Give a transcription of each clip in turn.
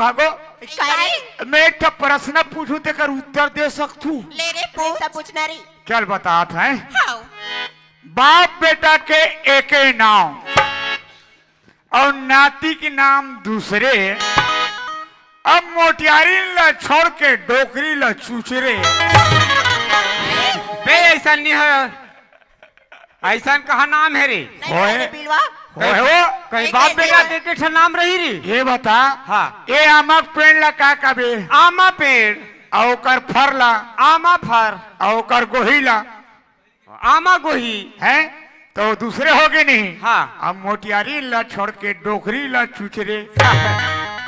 भागो मैं एक प्रश्न पूछू तेकर उत्तर दे सकतू ले रे पूछना रे चल बतात है बाप बेटा के एक नाम और नाती के नाम दूसरे अब मोटियारी ला छोड़ के डोकरी ला चूचरे बे ऐसा नहीं है ऐसा कहा नाम है रे कहीं बाप बेटा के के नाम रही रे ये बता हाँ ये आमक पेड़ ला का कबे आमा पेड़ औकर फर ला आमा फर औकर गोही ला आमा गोही है तो दूसरे हो गए नहीं हाँ अब मोटियारी ला छोड़ के डोकरी ला चूचरे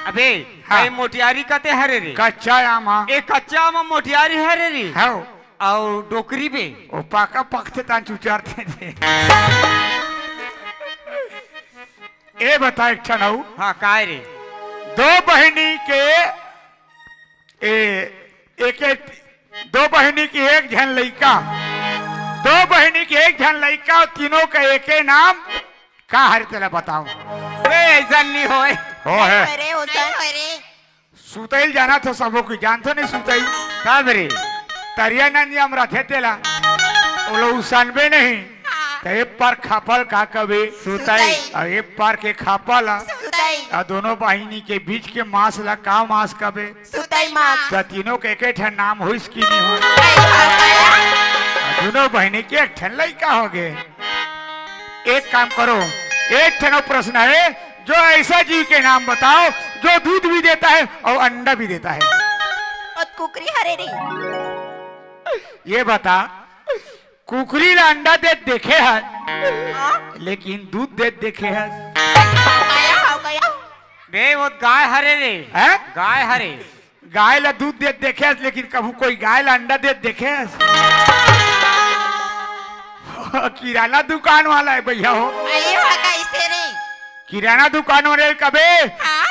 अबे हाँ मोटियारी कहते हरे रे कच्चा आमा एक कच्चा आमा मोटियारी हरे रे हाँ और डोकरी पे वो पाका पकते ता चुचारते थे ए बता एक छनऊ हाँ काय रे दो बहनी के दो बहनी की एक झन लड़का दो बहनी की एक झन लड़का और तीनों का एक नाम का हर तेला बताऊं ऐसा नहीं हो है सुतैल जाना तो सबो की जानते नहीं सुतैल कब रे तरिया नियम रखे तेला वो लोग सनबे नहीं तो एक पार खापल का कभी सुताई और एक पार के खापल और दोनों बहिनी के बीच के मांस ला का मांस कबे तो तीनों के एक ठन नाम हो इसकी नहीं हो दोनों बहिनी के एक ठन लड़का हो गए एक काम करो एक ठन प्रश्न है जो ऐसा जीव के नाम बताओ जो दूध भी देता है और अंडा भी देता है कुकरी हरे रे ये बता कुकरी ला अंडा दे देखे है लेकिन दूध दे देखे है बे वो गाय हरे रे है गाय हरे गाय ला दूध दे देखे है लेकिन कभी कोई गाय ला अंडा दे देखे है किराना दुकान वाला है भैया हो किराना दुकान वाले कबे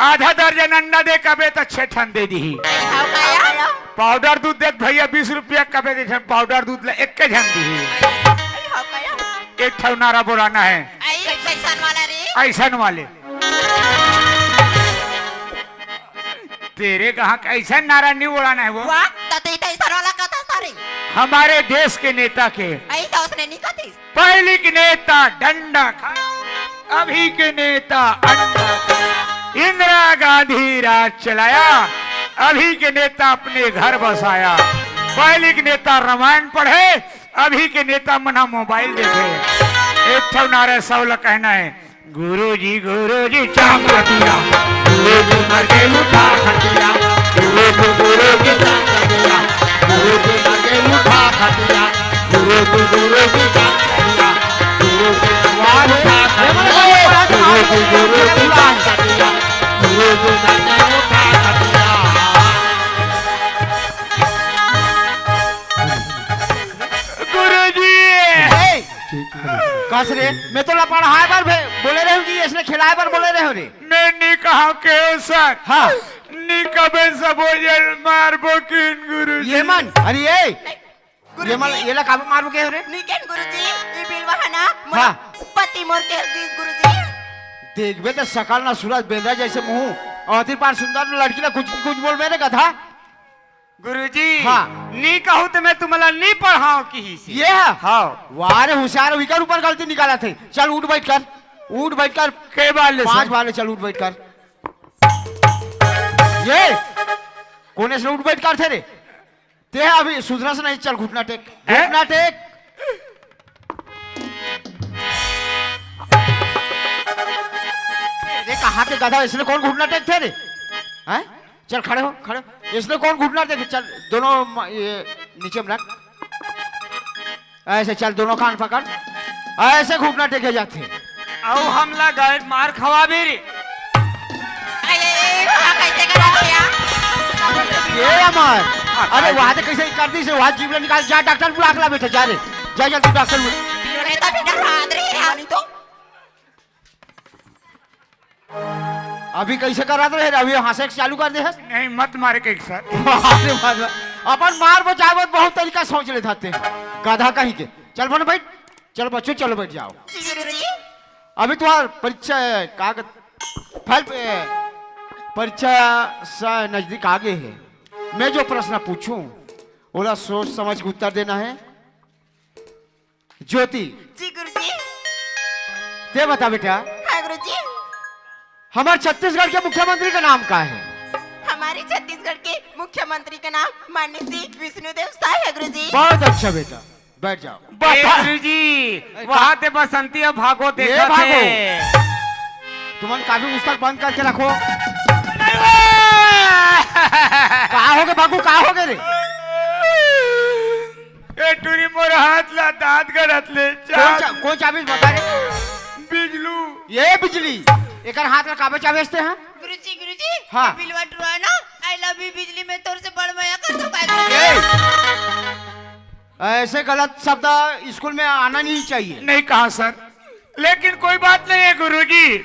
आधा दर्जन अंडा दे कबे तो 6 ठन दे दी पाउडर दूध दे भैया 20 रुपया कबे दे पाउडर दूध ले एक झन दी एक ठन नारा बोलाना है ऐसन वाले तेरे कहा ऐसा नारा नहीं बोलाना है वो हमारे देश के नेता के पहले के नेता डंडा खाया अभी के नेता अंडा इंदिरा गांधी राज चलाया अभी के नेता अपने घर बसाया पहले के नेता रामायण पढ़े अभी के नेता मना मोबाइल देखे एक ठो नारे सौला कहना है गुरुजी चाम दिया गुरुजी मर के उठा खटिया गुरुजी चाम दिया गुरुजी मर के उठा खटिया गुरुजी चाम दिया गुरुजी वार उठा खटिया गुरुजी चाम दिया गुरुजी मर के उठा खटिया कस रे मैं तो पढ़ाए बार बोले रहे कि इसने खिलाए बार बोले रहे हो रे मैं नहीं कहा के सर हाँ नहीं कबे सब मारबो किन गुरु ये मन अरे ये मन ये ला काबू मारबो के रे निकेन गुरुजी ई बिलवाहना हाँ पति मोर के गुरुजी देखबे तो सकल ना सूरज बेंदा जैसे मुंह और पार सुंदर लड़की ला कुछ बोल मेरे गधा गुरुजी हाँ नी कहूँ तो मैं तुम्हारा नी पढ़ाऊं की ये है हाँ वारे होशियार हुई कर ऊपर गलती निकाला थे चल उठ बैठ कर के बाले 5 बाले चल उठ बैठ कर ये कोने से उठ बैठ कर थे रे ते अभी सुधरा से नहीं चल घुटना टेक ये कहाँ के गधा इसने कौन घुटना टेक थे रे हैं चल खड़े हो इसने कौन घुटना देखे चल दोनों ये नीचे में रख ऐसे चल दोनों कान पकड़ ऐसे घुटना टेके जाते और हमला गए मार खवा भी रे ये अमर अरे वहां से कैसे कर दी से वहां जीव निकाल जा डॉक्टर बुला के ला बेटा जा रे जा जल्दी डॉक्टर अभी कैसे करा रहे अभी हंसे चालू कर दे नहीं मत मारे के सर अपन मार बचावत बहुत तरीका सोच ले थाते गधा कहीं के चल बन बैठ चलो बच्चों चलो बैठ जाओ अभी तुम्हारा परीक्षा कागज फाइल पे परीक्षा सा नजदीक आगे है। मैं जो प्रश्न पूछूं बोला सोच समझ के उत्तर देना है। ज्योति जी गुरुजी। ते बता बेटा, हाँ गुरुजी। हमारे छत्तीसगढ़ के मुख्यमंत्री का नाम क्या है? हमारे छत्तीसगढ़ के मुख्यमंत्री का नाम माननीय श्री विष्णुदेव साय है गुरुजी। बहुत अच्छा बेटा, बैठ जाओ। गुरुजी वहाँ ते बसंती और भागो देखा भागो। थे। तुम्हारे काफी पुस्तक बंद करके रखो। कहाँ हो गए बाबू, कहाँ हो गए रे? ए टूरी मोर हाथ ला दांत गड़त ले कौन चाबी बता रे? बिजलू ये बिजली एकर हाथ में काबे चाबी असते हैं? गुरुजी गुरुजी हाँ। ये बिलवा टुआ ना आई लव यू बिजली में तोर से बड़ मया कर दो काय। ऐसे गलत शब्द स्कूल में आना नहीं चाहिए। नहीं कहा सर, लेकिन कोई बात नहीं है गुरुजी,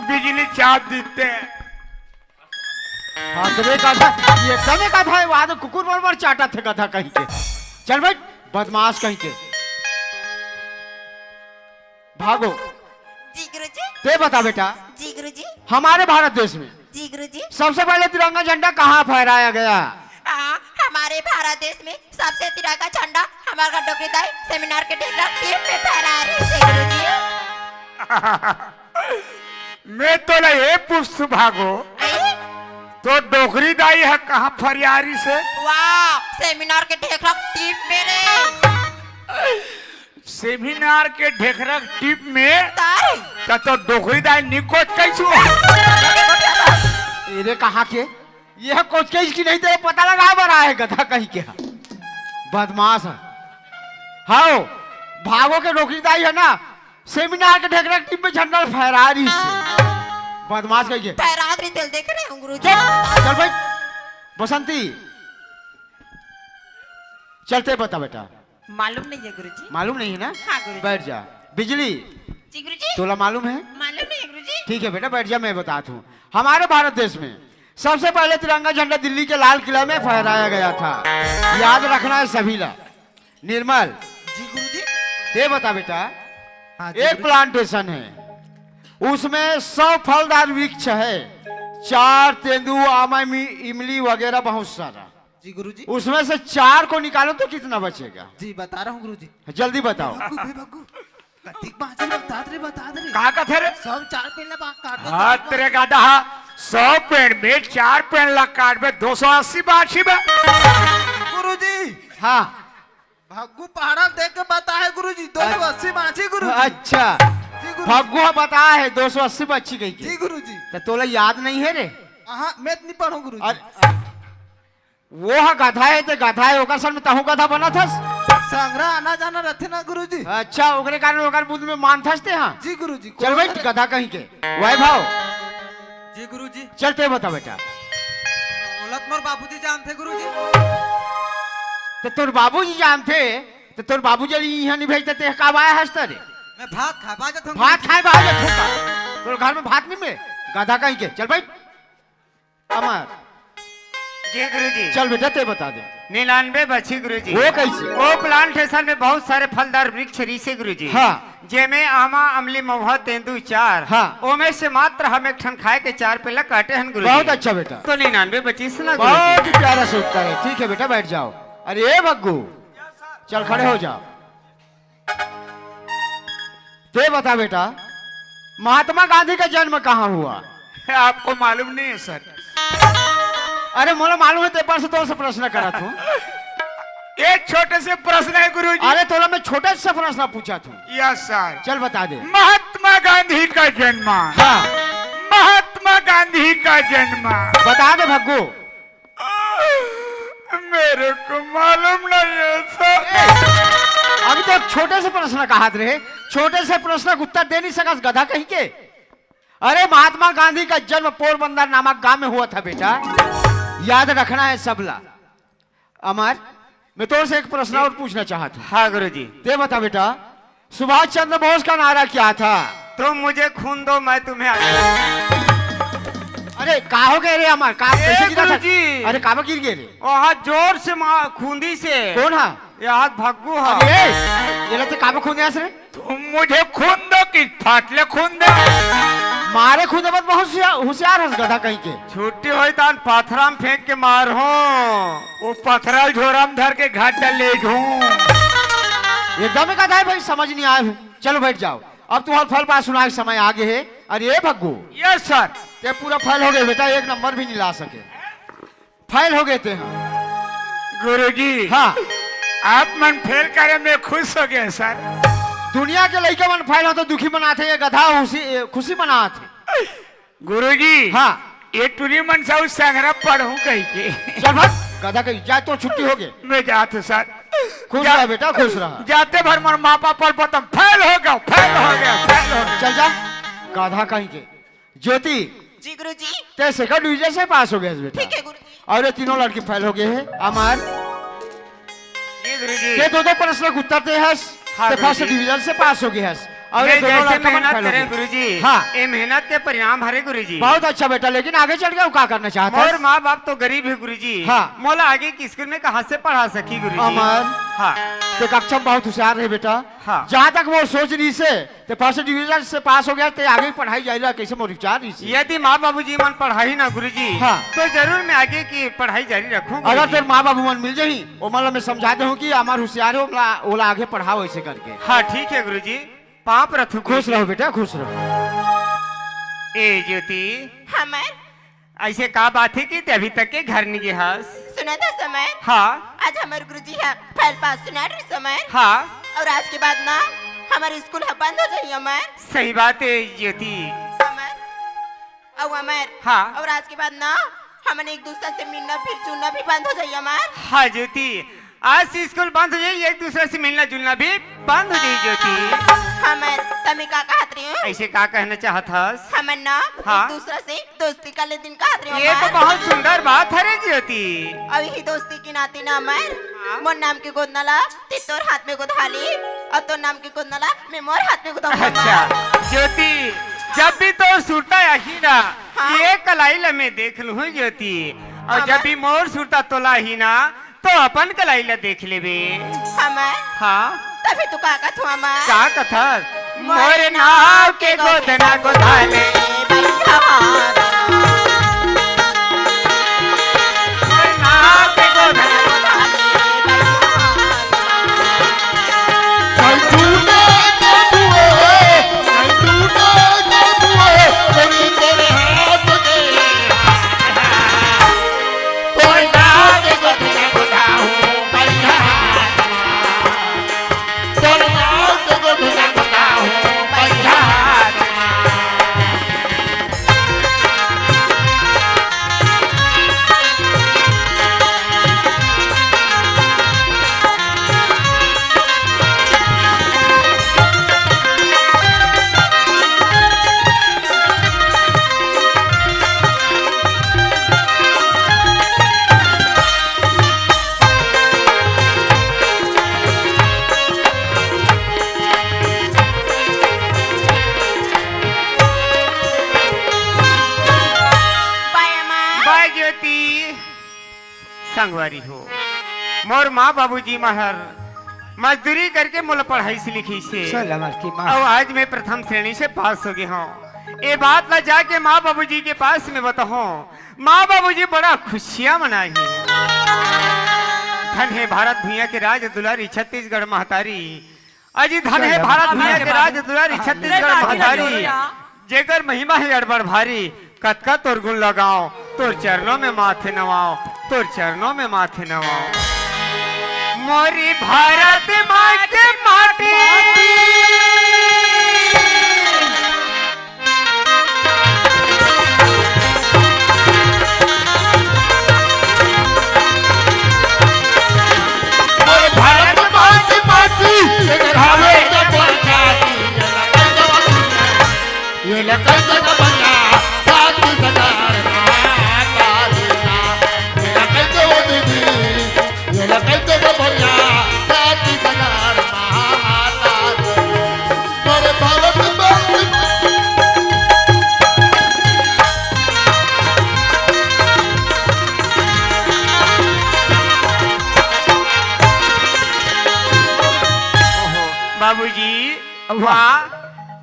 बिजली चाप देते हैं। हाँ तो ये कहा ये समय का था, वहां तो कुकुर बरबर चाटा थे गधा कहीं के। चल भाई बदमाश कहीं के, भागो। जी गुरुजी। ते बता बेटा, जी गुरुजी। हमारे भारत देश में जी गुरुजी। सबसे पहले तिरंगा झंडा कहाँ फहराया गया? हमारे भारत देश में सबसे तिरंगा झंडा हमारा डोकरीदाई सेमिनार के ढेर टीम में फहरा रहे थे गुरुजी। मैं तो ये पूछ भागो तो डोकरी दाई है कहाँ फरियारी से? वाह, सेमिनार के ढेर टीम में रे। सेमिनार के ढेकरक टिप में ताई तो डोकरी दाई निकोच कैसू? इरे कहाँ के? यह कोच के इसकी नहीं तो पता लगा बना है गधा कहीं के। बदमाश है। हाँ भागो के डोकरीदाई है ना, सेमिनार के ढेकरक टीम में झंडा फहरा रही से। बदमाश कहीं के फहरा रही तेल देख रहे हैं गुरुजी। चल भाई बसंती चलते बता बेटा। मालूम नहीं है गुरुजी। मालूम नहीं है ना? हाँ गुरुजी। बैठ जा। बिजली जी गुरुजी। तोला मालूम है? मालूम नहीं है गुरुजी। ठीक है बेटा बैठ जा, मैं बताता हूँ। हमारे भारत देश में सबसे पहले तिरंगा झंडा दिल्ली के लाल किला में फहराया गया था। याद रखना है सभी ला। निर्मल जी गुरुजी। ये बता बेटा, हाँ जी एक गुरुजी। प्लांटेशन है, उसमें 100 फलदार वृक्ष है, 4 तेंदुआ आम इमली वगैरह बहुत सारा। जी गुरुजी। उसमें से 4 को निकालो तो कितना बचेगा? जी बता रहा हूँ गुरुजी। जल्दी बताओ। बग्गू बे बग्गू कतिक बाजे बता दे रे। कहाँ का थे रे? सब 4 पेड़ बाग काट। हाँ तेरे गाधा 100 पेड़ में 4 पेड़ लग काट में 280 बाछी में। गुरुजी हाँ भग्गू पहाड़ा देख के बता है गुरुजी 280 बाजी गुरुजी। अच्छा जी गुरुजी। भग्गू बता है 280 बच्ची गई जी की। गुरुजी। तो तोला याद नहीं है रे? हाँ मैं नहीं पढ़ू गुरुजी। और वो है गधा है तो गधा है ओकर सन में तहु गधा बना था। संग्रह आना जाना रहते ना गुरुजी। अच्छा ओकरे कारण ओकर बुद्ध में मान थसते हाँ। जी गुरुजी। चल भाई गधा कहीं के वही भाव। जी गुरुजी। चलते बता बेटा। दौलत मोर बाबूजी जानते गुरुजी। तो तोर बाबूजी जानते तो तोर बाबूजी यहाँ नहीं भेजते ते कब आया हंसता रे? मैं भात खा बाजत हूँ। भात खाए बाहर ठोका तोर घर में भात नहीं मिले गधा कहीं के। चल भाई अमर जी गुरुजी। चल बेटा ते बता दे। 99 बची गुरुजी। वो कैसे? वो प्लांटेशन में बहुत सारे फलदार वृक्ष रीसे गुरुजी। हाँ। जेमे आमा अमली महुआ तेंदु 4। हाँ। ओमे से मात्र हम एक ठन खाए के 4 पेला काटे हैं गुरुजी। बहुत अच्छा बेटा, तो 99 बची सुना बहुत गुरुजी। ही प्यारा से उत्तर है। ठीक है बेटा बैठ जाओ। अरे भग्गू चल खड़े हो जाओ। ते बता बेटा, महात्मा गांधी का जन्म कहाँ हुआ? आपको मालूम नहीं है सर? अरे मोला मालूम है, ते पर से तो से प्रश्न करा तू। एक छोटे से प्रश्न है गुरुजी। अरे तोला मैं छोटे से प्रश्न पूछा तू। Yes sir. चल बता दे। महात्मा गांधी का जन्म। हाँ महात्मा गांधी का जन्म बता दे भग्गू। मेरे को मालूम नहीं है सर। अभी तो एक छोटे से प्रश्न कहा रहे, छोटे से प्रश्न का उत्तर दे नहीं सका गधा कहीं के। अरे महात्मा गांधी का जन्म पोरबंदर नामक गांव में हुआ था बेटा, याद रखना है सबला। अमर मैं तो से एक प्रश्न और पूछना चाहता हूँ। हाँ गुरुजी। ते बता बेटा, सुभाष चंद्र बोस का नारा क्या था? तुम मुझे खून दो मैं तुम्हें। अरे कहा हो गए रे अमर? कैसे गिरा था? गुरुजी। अरे कहाँ गिर गए रे? वहाँ जोर से खूंदी से। कौन है? यहाँ भग्गू है। अरे ये लते कहाँ खून रे? तुम मुझे खून दो कि फाटले खून दो? मारे खुद अब बहुत होशियार है गधा कहीं के। छुट्टी हो तो पथरा में फेंक के मार हो, वो पथरा झोरा में धर के घाट ले घूम। एकदम ही गधा है भाई, समझ नहीं आए। चलो बैठ जाओ, अब तुम्हारा फल पास सुना के समय आगे है। अरे भग्गू, यस सर। ते पूरा फेल हो गए बेटा, एक नंबर भी नहीं ला सके, फेल हो गए थे। गुरुजी हाँ, आप मन फेल करे में खुश हो गए सर। दुनिया के लड़के मन फेल हो तो दुखी बनाते, ये गधा खुशी मनाते। गुरुजी हाँ, ये टूरी मन से उस संग्रह पढ़ू कही के। चल भाग गधा कहीं जाए तो छुट्टी हो गए। मैं जाते सर। खुश रहा बेटा, खुश रहा। जाते भर मन माँ बाप पर बतम फेल हो गया, फेल हो गया, फेल हो गया। चल जा गधा कहीं के। ज्योति जी गुरुजी। ते सेकंड डिवीजन से पास हो गए बेटा। ठीक है गुरुजी। और ये तीनों लड़के फेल हो गए हैं। अमर जी गुरुजी। ये दो प्रश्न के उत्तर दे हस, हाँ, ते फर्स्ट गुरुजी। डिवीजन से पास हो गए हस। और ये मैं दोनों जैसे लड़के मन मेहनत फेल हो करे गए। गुरुजी, हाँ, ये मेहनत के परिणाम हरे गुरुजी। बहुत अच्छा बेटा, लेकिन आगे चल गया क्या करना चाहता और है? माँ बाप तो गरीब है गुरुजी। हाँ। मोला आगे की स्कूल में कहाँ से पढ़ा सकी गुरुजी। अमर हाँ ते कक्षा में बहुत होशियार है बेटा। हाँ। जहाँ तक वो सोच रही से ते फर्स्ट डिवीजन से पास हो गया, ते आगे पढ़ाई जाएगा कैसे मोर विचार रही से। यदि माँ बाबूजी मन पढ़ाई ना गुरुजी, हाँ। तो जरूर मैं आगे की पढ़ाई जारी रखूंगा। अगर तेरे माँ बाबू मन मिल जाही, वो मतलब मैं समझा दे हूँ कि हमार होशियार है, ओला आगे पढ़ाओ ऐसे करके। हाँ ठीक है गुरुजी, पाप रथु। खुश रहो बेटा, खुश रहो। ए ज्योति, हमार ऐसे का बात है कि ते अभी तक के घर नहीं गया हस? सुना था समय। हाँ आज हमारे गुरुजी है फेल पास सुना रही समय। हाँ और आज के बाद ना हमारे स्कूल है बंद हो जाइए हमार। सही बात है ज्योति। हमार और हमार। हाँ। और आज के बाद ना हमने एक दूसरे से मिलना फिर जुलना भी बंद हो जाइए हमार। हाँ ज्योति, आज से स्कूल बंद हो जाए, एक दूसरे से मिलना जुलना भी बंद हो जाए ज्योति। हमार तमें का कहत रही हूँ? ऐसे का कहना चाहत हस? हमन ना हाँ। एक दूसरे से दोस्ती का ले दिन कहत रही हूँ ये तो हमार। बहुत सुंदर बात है रे ज्योति। और यही दोस्ती की नाती ना हमार। हाँ। मोर नाम के गोद नाला ते तोर हाथ में गोदाली, और तोर नाम के गोद नाला मैं मोर हाथ में गोदाऊंगा। अच्छा ज्योति, जब भी तो सूटा ही ना, हाँ। ये कलाई ला मैं देख लू ज्योति। और हाँ, जब भी मोर सूटा तोला ही ना, तो अपन कलाई ला देख लेबे। हमार हाँ तभी तू का कहत हूँ हमार। का कथर? मोर नाव के गोदना गोदाले, मोर नाव के गोदना संगवारी हो। मोर माँ बाबूजी महर मजदूरी करके मोला पढ़ाई से लिखी से, और आज मैं प्रथम श्रेणी से पास हो गया हूँ। ये बात ला जाके माँ बाबूजी के पास में बताऊँ, माँ बाबूजी बड़ा खुशियाँ मनाई। धन है भारत भैया के राज दुलारी छत्तीसगढ़ महतारी, अजी धन है भारत भैया के राज दुलारी छत्तीसगढ़ महतारी, जेकर महिमा है अड़बड़ भारी। कतका तोर गुण लगाओ, तोर चरणों में माथे नवाओ, तोर चरणों में माथे नवाओ। मोरी भारत माँ के माटी, भारत माँ की माटी, ये लकड़ का बना साथी सगार माता देना, ये लकड़ के दीदी, ये लकड़ के बना साथी सगार माता देना। मोरे भारत माँ की बाबूजी वाह,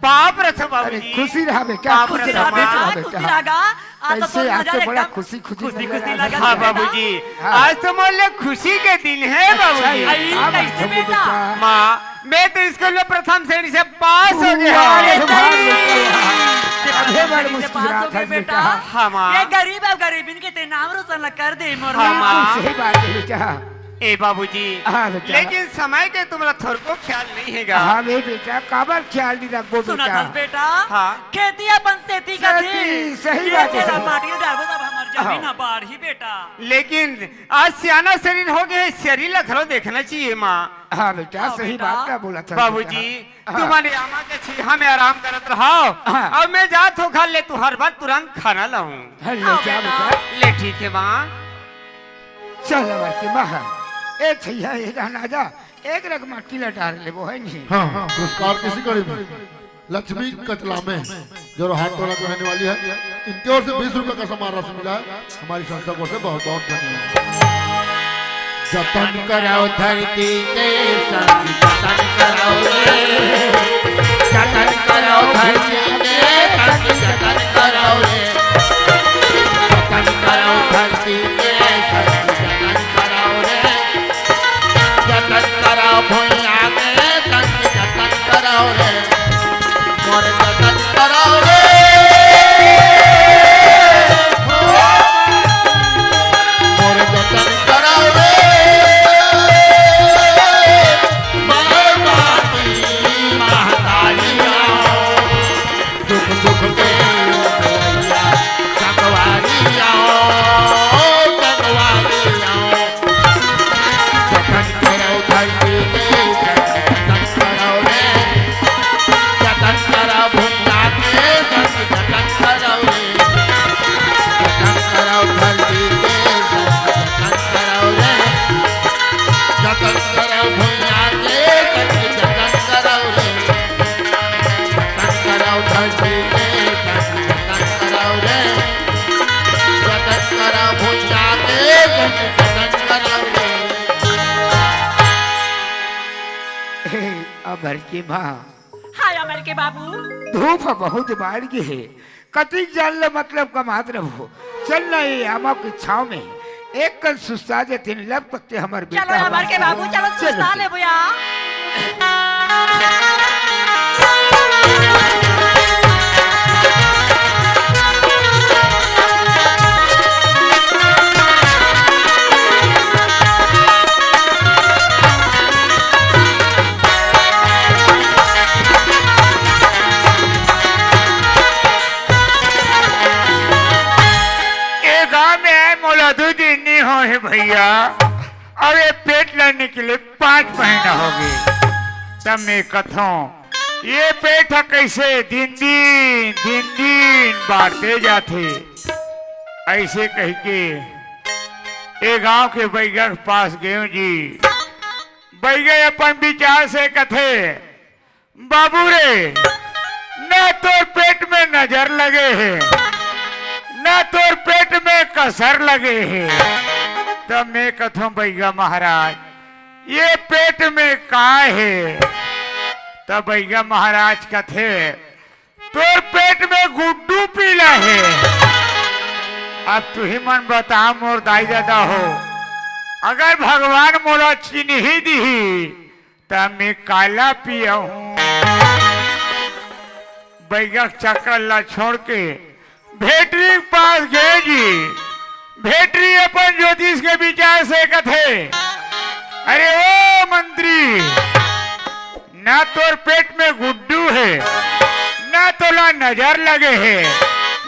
बाप रे तो अरे बाबूजी खुशी रहा बेटा, बाप खुशी रे रहा बाप, बेटा, खुशी बेटा। लगा आज तो कैसे आज तो नजर बड़ा एकदम खुशी खुशी खुशी नजर खुशी आ लगा रहा हाँ है। बाबूजी, हाँ। आज तो मान लो खुशी के दिन है बाबूजी। आई, हाँ, कैसे बाबू बेटा? माँ मैं तो स्कूल में प्रथम श्रेणी से पास हो गया। अरे अरे वाह नहीं। बेटा, अबे बड़ से मुस्कुरा पास हो था गए बेटा। हाँ माँ। ये गरीब है गरीबिन के ते नाम रोशन कर दे मोर हाँ, माँ। सही बात है बेटा। ए बाबूजी, हाँ बेटा। लेकिन समय के तुम्हारा थोड़ा को ख्याल नहीं है गा। हाँ बे बेटा, काबर ख्याल नहीं रखो सुना बेटा। था बेटा हाँ। खेती अपन सेती का थी सेती, सही ये बात है, तेरा सही। माटी डालबो तब हमार जमीन हाँ। बाढ़ ही बेटा लेकिन आज सियाना शरीर हो गया, शरीर लखलो देखना चाहिए माँ। हाँ बेटा, हाँ, सही बेटा। बात का बोला था बाबूजी, बेटा। तुम्हारे आमा के छीहा में आराम करत रहो। हाँ। अब मैं जात हो खा ले, तू हर बार तुरंत खाना लाऊं। हाँ, ले हाँ, जा बेटा। बेटा। ले ठीक है माँ। चल हमारे के बाहर एक छैया एक अनाजा एक रग माटी लटार ले वो है नहीं। हाँ हाँ पुरस्कार किसी कड़ी में लक्ष्मी कचलामे जो हाथ टोला को रहने वाली है, इनकी ओर से 20 रुपए का सम्मान राशि मिला है। हमारी संस्था को से बहुत बहुत धन्यवाद। जतन कराओ धरती के संग, जतन कराओ रे, जतन कराओ धरती के संग, जतन कराओ रे, जतन कराओ धरती के संग, जतन कराओ रे, जतन कराओ भुइया के संग, जतन कराओ रे, मोर जतन कराओ रे, मोर जतन कराओ रे, माँ माटी महतारिया, दुख दुख के भैया संगवारिया, संगवारिया, जतन कराओ धरती के जतन कराओ रे, जतन कराओ भुइया के संग, जतन कराओ रे, जतन कराओ धरती के संग, जतन कराओ रे, जतन कराओ भुइया के संग, जतन कराओ रे, जतन कराओ धरती के संग, जतन कराओ रे, जतन कराओ भुइया के संग, जतन कराओ रे। हे अबर की माँ हाय अमर के बाबू धूप बहुत बाढ़ की है, कति जल मतलब कमात रहो। चल ना ये आमा की छाव में एक कल सुस्ता जे तीन लब तक हमार बेटा चलो अमर के बाबू चलो सुस्ता ले बुया ए गाँव में आए मोला 2 दिन नहीं हो है भैया, और ये पेट लड़ने के लिए 5 महीना हो गए। तब मैं कथों ये पेट है कैसे दिन दिन बाढ़ते जाते। ऐसे कह के ए गांव के बैगा के पास गए जी। बैगे अपन विचार से कथे, बाबू रे न तो पेट में नजर लगे है, न तो पेट में कसर लगे है। तब मैं कथूं बैगा महाराज ये पेट में का है। तब बैगा महाराज कथे तोर पेट में गुड्डू पीला है। अब तू ही मन बता मोर दाई दादा हो, अगर भगवान मोला चीन ही दी तब मैं काला पिया हूं। बैगा चक्कर ला छोड़ के भेटरी के पास गए जी। भेटरी अपन ज्योतिष के विचार से कथे, अरे ओ मंत्री ना तोर पेट में गुड्डू है, ना तोला नजर लगे है,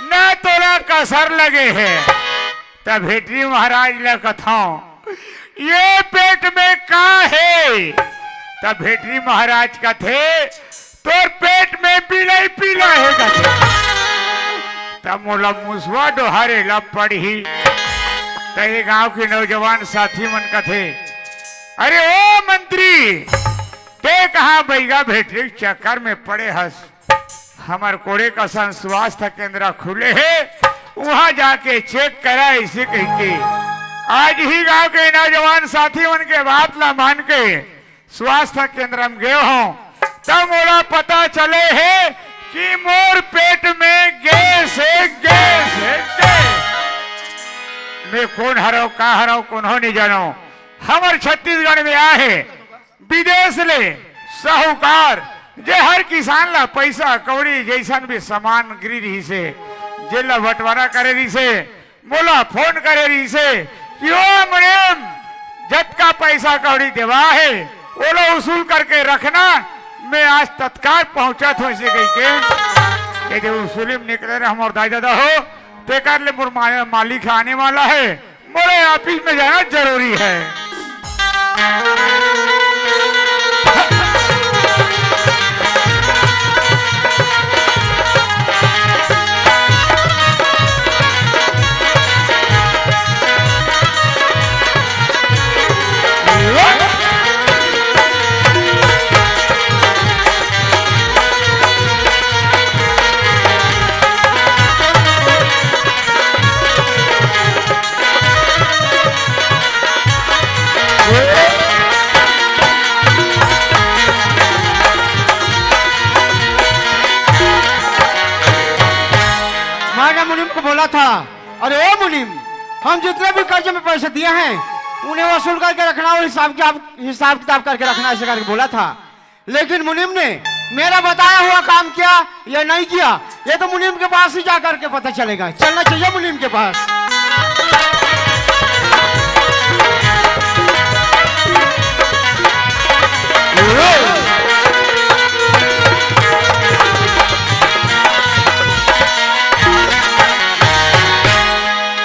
ना तोला कसर लगे है। तब भेटरी महाराज ला कथाओं ये पेट में का है। तब भेटरी महाराज कथे तोर पेट में पीला ही पीला है कथे। तब मोला मुसवा डोहारे लब पड़ी। तय गांव के नौजवान साथी मन कथे, अरे ओ मंत्री ते कहा बैगा भेटरी चक्कर में पड़े हस। हमार कोड़े का स्वास्थ्य केंद्र खुले है, वहां जाके चेक करा। इसे कह के आज ही गांव के नौजवान साथी मन के बात ला मान के स्वास्थ्य केंद्र में गए हो। तब मोला पता चले है कि मोर पेट में गैस है, गैस है, गैस। मैं कौन हराओ का हराओ कौन हो नहीं जानो। हमारे छत्तीसगढ़ में आहे विदेश ले साहूकार जे हर किसान ला पैसा कौड़ी जैसन भी सामान गिरी रही से जेला बंटवारा करे रही से मोला फोन करे रही से कि ओ मैडम जतका पैसा कौड़ी देवा है वो लो वसूल करके रखना। मैं आज तत्काल पहुंचा था इसे कही के जब वसूली में निकले रहे हमारे दाई दादा हो ते कर ले मोर मालिक आने वाला है, मोरे ऑफिस में जाना जरूरी है। मैंने मुनीम को बोला था, अरे ओ मुनीम, हम जितने भी कर्जे में पैसे दिए हैं उन्हें वसूल करके रखना और हिसाब किताब करके रखना ऐसे करके बोला था। लेकिन मुनीम ने मेरा बताया हुआ काम किया या नहीं किया ये तो मुनीम के पास ही जा करके पता चलेगा। चलना चाहिए मुनीम के पास।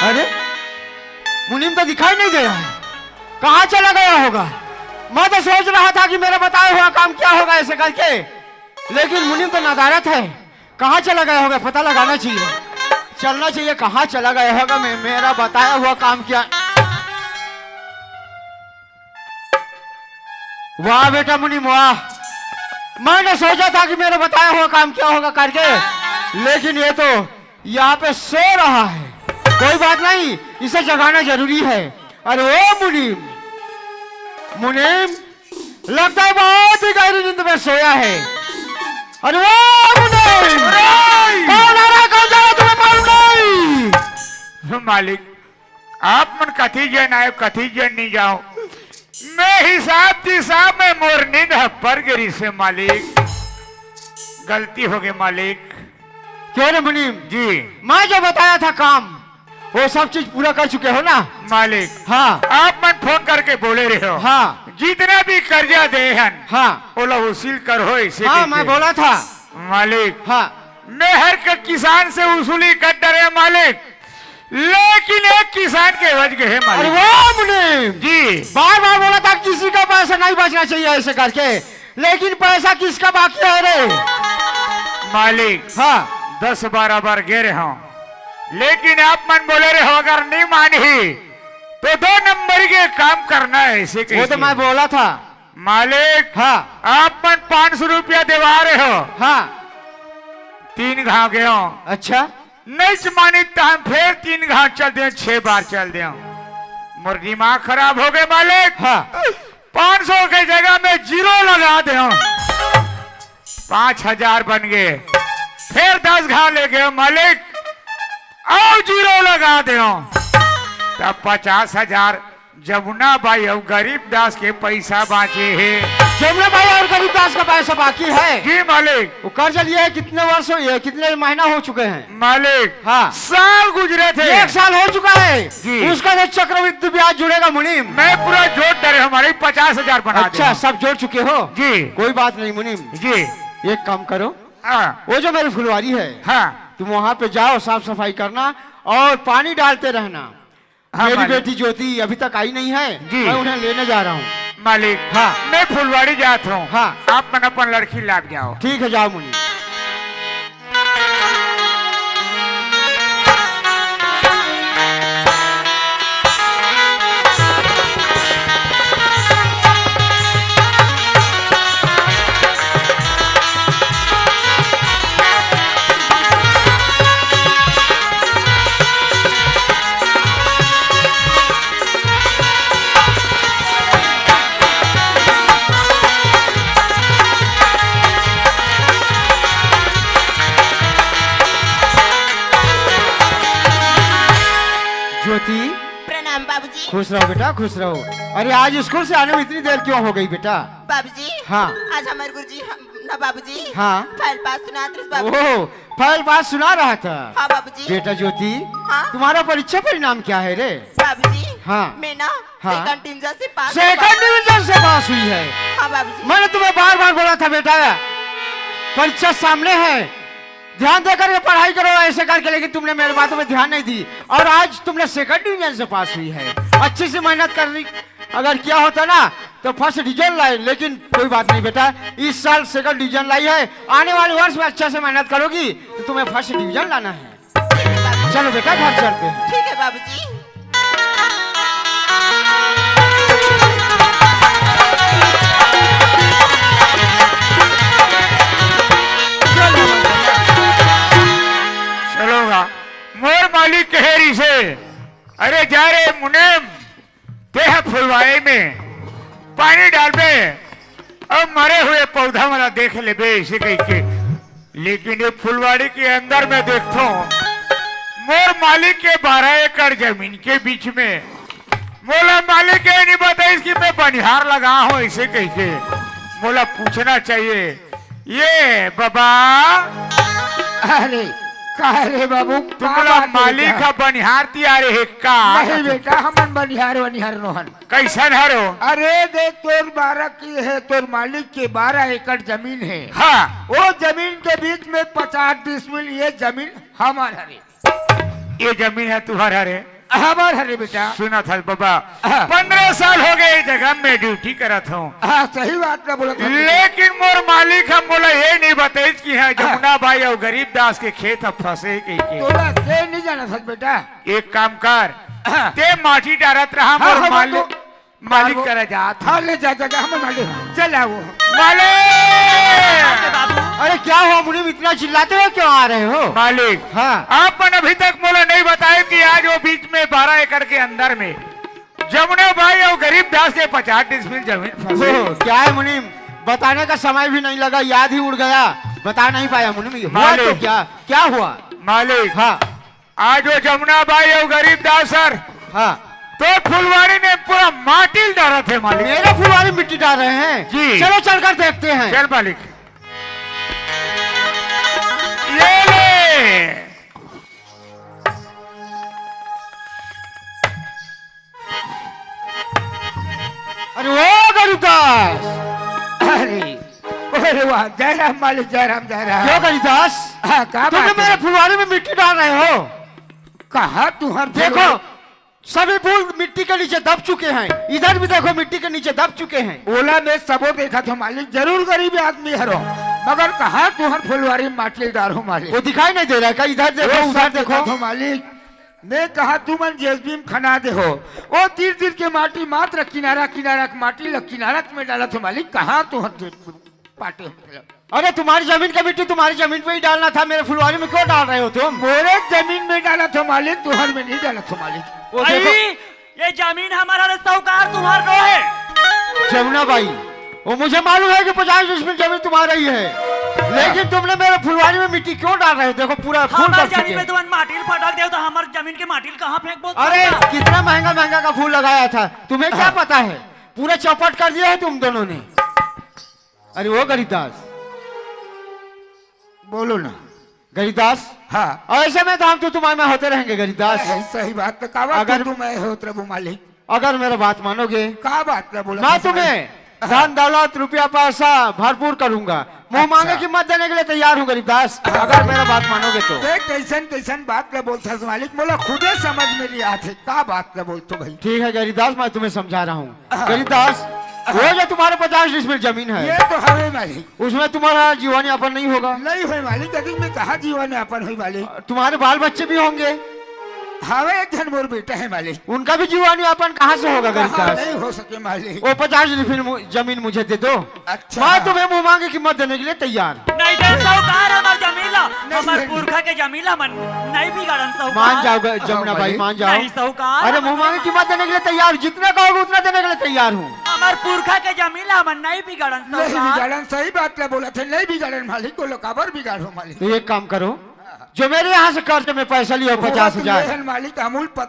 अरे मुनीम तो दिखाई नहीं दे रहा है, कहाँ चला गया होगा। मैं तो सोच रहा था कि मेरा बताया हुआ काम क्या होगा ऐसे करके, लेकिन मुनीम तो नदारत है, कहाँ चला गया होगा पता लगाना चाहिए। चलना चाहिए कहाँ चला गया होगा। मेरा बताया हुआ काम क्या। वाह बेटा मुनीम वाह, मैंने सोचा था कि मेरा बताया हुआ काम क्या होगा करके, लेकिन ये तो यहाँ पे सो रहा है। कोई बात नहीं, इसे जगाना जरूरी है। अरे ओ मुनीम, मुनीम लगता है बहुत ही गहरी नींद में सोया है। अरे ओ मुनीम, कौन आ रहा है, कौन जा रहा है, तुम्हें मालूम नहीं? मालिक आप मन कथी जन आयो कथी जन नहीं जाओ, मैं हिसाब में मोर नींद पर गिरी से मालिक, गलती हो गई मालिक। क्यों रे मुनीम जी, मैं जो बताया था काम वो सब चीज पूरा कर चुके हो ना मालिक? हाँ आप मन फोन करके बोले रहे हो हाँ जितना भी कर्जा दे हन हाँ वो लोग वसूल कर हो इसे। हाँ मैं बोला था मालिक। हाँ मैं हर किसान से वसूली कर डरे मालिक, लेकिन एक किसान के बच गए है अरे मालिक। वो मुनीम जी, बार बार बोला था किसी का पैसा नहीं बचना चाहिए ऐसे करके, लेकिन पैसा किसका बाकी है रे? मालिक हाँ 10-12 बार गिरे हूँ, लेकिन आप मन बोले रहे हो अगर नहीं मानी तो 2 नंबर के काम करना है ऐसे वो तो मैं बोला था मालिक। हाँ आप मन 500 रुपया दिवा रहे हो, हाँ 3 घाव गए हो, अच्छा नहीं मानी तो हम फिर 3 घाव चल दे, 6 बार चल दे। मोर दिमाग खराब हो गए मालिक। हाँ 500 के जगह में 0 लगा दे, 5000 बन गए, फिर 10 घाव ले गए मालिक और 0 लगा दे, तब 50,000 जमुना भाई और गरीब दास के पैसा बाँचे है। जमुना भाई और गरीब दास का पैसा बाकी है? जी मालिक। वो कर्ज लिए है, कितने वर्ष हो, कितने महीना हो चुके हैं मालिक? हाँ साल गुजरे थे। 1 साल हो चुका है जी। उसका जो चक्रवृद्धि ब्याज जुड़ेगा मुनीम। मैं पूरा जोड़ डरे हमारे 50,000 बना अच्छा सब जोड़ चुके हो? जी कोई बात नहीं मुनीम, जी। एक काम करो, हाँ वो जो मेरी फुलवारी है हाँ तुम वहां पे जाओ, साफ सफाई करना और पानी डालते रहना। हाँ, मेरी मालिक। बेटी ज्योति अभी तक आई नहीं है, जी। मैं उन्हें लेने जा रहा हूँ। मालिक। हाँ। मैं फुलवाड़ी जाता हूँ। हाँ। आप मन अपन लड़की लाग जाओ। ठीक है जाओ मुनीम। प्रणाम बाबूजी। खुश रहो बेटा, खुश रहो। अरे आज स्कूल से आने में इतनी देर क्यों हो गई बेटा? बाबूजी हाँ। आज हमारे गुरुजी ना बाबूजी हाँ। फाइल पास सुना बाबू। ओह, फाइल बात सुना रहा था। हाँ बाबूजी। बेटा ज्योति, हाँ? तुम्हारा परीक्षा परिणाम क्या है रे? बाबूजी हाँ। मैं ना हाँ? सेकंड डिवीजन से पास। सेकंड डिवीजन से पास हुई है? हाँ बाबूजी। मैंने तुम्हें बार बार बोला था बेटा, परीक्षा सामने है, ध्यान देकर के पढ़ाई करो ऐसे करके, लेकिन तुमने मेरी बातों में ध्यान नहीं दी और आज तुमने सेकंड डिवीजन से पास हुई है। अच्छी से मेहनत करनी अगर किया होता ना तो फर्स्ट डिवीजन लाई, लेकिन कोई बात नहीं बेटा, इस साल सेकंड डिवीजन लाई है, आने वाले वर्ष में अच्छा से मेहनत करोगी तो तुम्हें फर्स्ट डिवीजन लाना है। चलो बेटा घर चलते हैं। ठीक है बाबूजी। चलोगा मोर मालिक कहेरी से, अरे जा रे मुनेम तेह फुलवाई में पानी डाल बे, अब मरे हुए पौधा वाला देख ले बे इसे कह के। लेकिन ये फुलवाड़ी के अंदर में देखता हूँ मोर मालिक के 12 एकड़ जमीन के बीच में मोला मालिक ये नहीं बताई इसकी मैं बनिहार लगा हूँ इसे कह के। मोला पूछना चाहिए ये बाबा, अरे कहा रे बाबू, तुम्हारा मालिक का बनिहार तियारे है का? नहीं बेटा, हमन बनिहार बनिहार रोहन। कैसन हरो? अरे देख, तोर 12 की है, तोर मालिक के 12 एकड़ जमीन है। हाँ। वो जमीन के बीच में 50 डिसमिल ये जमीन हमार हरे। ये जमीन है तुम्हारा रे? हमार हरे बेटा। सुना था बाबा, हाँ। 15 साल हो गए जगह में ड्यूटी करत हूँ, हाँ सही बात ना बोला था। लेकिन मोर मालिक हम बोला ये नहीं बताई कि है जमुना भाई और गरीब दास के खेत अब फंसे के। तोरा के नहीं जाना था बेटा। एक काम कर, हाँ। ते माटी डालत रहा हाँ, मोर हाँ, मालिक मालिक करा जात। हाँ ले जा जा, हम मालिक चला वो। मालिक बाबू अरे क्या हुआ मुनीम, इतना चिल्लाते हुए क्यों आ रहे हो? मालिक, हाँ। आपने अभी तक मोला नहीं बताया कि आज वो बीच में 12 एकड़ के अंदर में जमुना भाई और गरीब दास के 50 डिसमिल जमीन फंसे। ओह, क्या है मुनीम, बताने का समय भी नहीं लगा, याद ही उड़ गया, बता नहीं पाया मुनीम। हुआ मालिक। तो क्या क्या हुआ? मालिक, हाँ आज वो जमुना भाई और गरीब दास सर हाँ। तो फुलवाड़ी में पूरा माटी डाला थे मालिक। मेरे फुलवारी मिट्टी डाल रहे हैं? जी। चलो चल कर देखते हैं। चल मालिक, ये ले। अरे ओ गरीबदास, अरे वाह, जय राम मालिक, जय राम जय राम। क्यों गरीबदास, हाँ कहा तुम मेरे फुलवारी में मिट्टी डाल रहे हो? कहा तुहर देखो सभी फूल मिट्टी के नीचे दब चुके हैं, इधर भी देखो मिट्टी के नीचे दब चुके हैं। ओला में सबो देखा था मालिक, जरूर गरीब आदमी हरो, मगर कहा तुहर फुलवारी में माटी डालो मालिक। वो दिखाई नहीं दे रहा है क्या? इधर देखो उधर देखो। तो मालिक मैं कहा तुमन जेसबी में खना दे हो, वो तीर तीर के माटी मात्र किनारा किनारा के माटी लग किनारा में डाला था मालिक। कहा तुहर पाटे? अरे तुम्हारी जमीन का मिट्टी तुम्हारी जमीन पे ही डालना था, मेरे फुलवारी में क्यों डाल रहे हो तुम? मोरे जमीन में डाला था मालिक, तुहर में नहीं डाला था मालिक। वो देखो ये जमीन हमारा रे साहूकार तुम्हार नो है। जमुना भाई, वो मुझे मालूम है कि 50 डिसमिल जमीन तुम्हारा ही है, लेकिन तुमने मेरे फुलवारी में मिट्टी क्यों डाल रहे हो? देखो पूरा फूल हमार भर चुके जमीन में हैं। तुम माटील फटक दे तो हमार जमीन के माटील कहाँ फेंक बोल? अरे कितना महंगा महंगा का फूल लगाया था, तुम्हें क्या पता है? पूरा चौपट कर दिया है तुम दोनों ने। अरे वो गरीबदास, बोलो ना गरीबदास, हाँ ऐसे में तो हम तो तुम्हारे में होते रहेंगे गरीबदास। सही बात तो कहा अगर- तुम हो प्रभु मालिक। अगर मेरा बात मानोगे, कहा बात ना बोला मैं तुम्हें धन दौलत रुपया पैसा भरपूर करूंगा, मुंह अच्छा। मांगे की मत देने के लिए तैयार हूँ गरीबदास, अगर मेरा बात मानोगे तो। कैसन कैसन बात ना बोलता मालिक, बोला खुदे समझ में लिया थे। का बात ना बोलते भाई? ठीक है गरीबदास, मैं तुम्हें समझा रहा हूँ। हाँ। गरीबदास, वो जो तुम्हारे 50 डिसमिल जमीन ये है, तो हवे मालिक। उसमें तुम्हारा जीवन यापन नहीं होगा, नहीं हुई मालिक, अधिक में कहा जीवन यापन हुई मालिक। तुम्हारे बाल बच्चे भी होंगे, हवे एक जन मोर बेटा है मालिक। उनका भी जीवन यापन कहाँ से होगा कहा गरीबदास? नहीं हो सके मालिक। वो 50 डिसमिल जमीन मुझे दे दो, अच्छा। मैं तुम्हें मुंह मांगे की मत देने के लिए तैयार। नहीं दे साहूकार हमार जमीला, नहीं, हमार नहीं। पुरखा के जमीला मन नहीं बिगाड़न साहूकार। मान जाओ जमुना भाई, मान जाओ। नहीं साहूकार। अरे मुंह मांगे की मत देने के लिए तैयार, जितना कहोगे उतना देने के लिए तैयार हूँ। हमार पुरखा के जमीला मन नहीं बिगाड़न नहीं साहूकार। बिगाड़न, सही बात ना बोला थे, नहीं बिगाड़न मालिक, को लोकाबर बिगाड़ो मालिक। तो एक काम करो, जो मेरे यहाँ से कर्ज में पैसा लियो 50,000, मालिक अमूल पता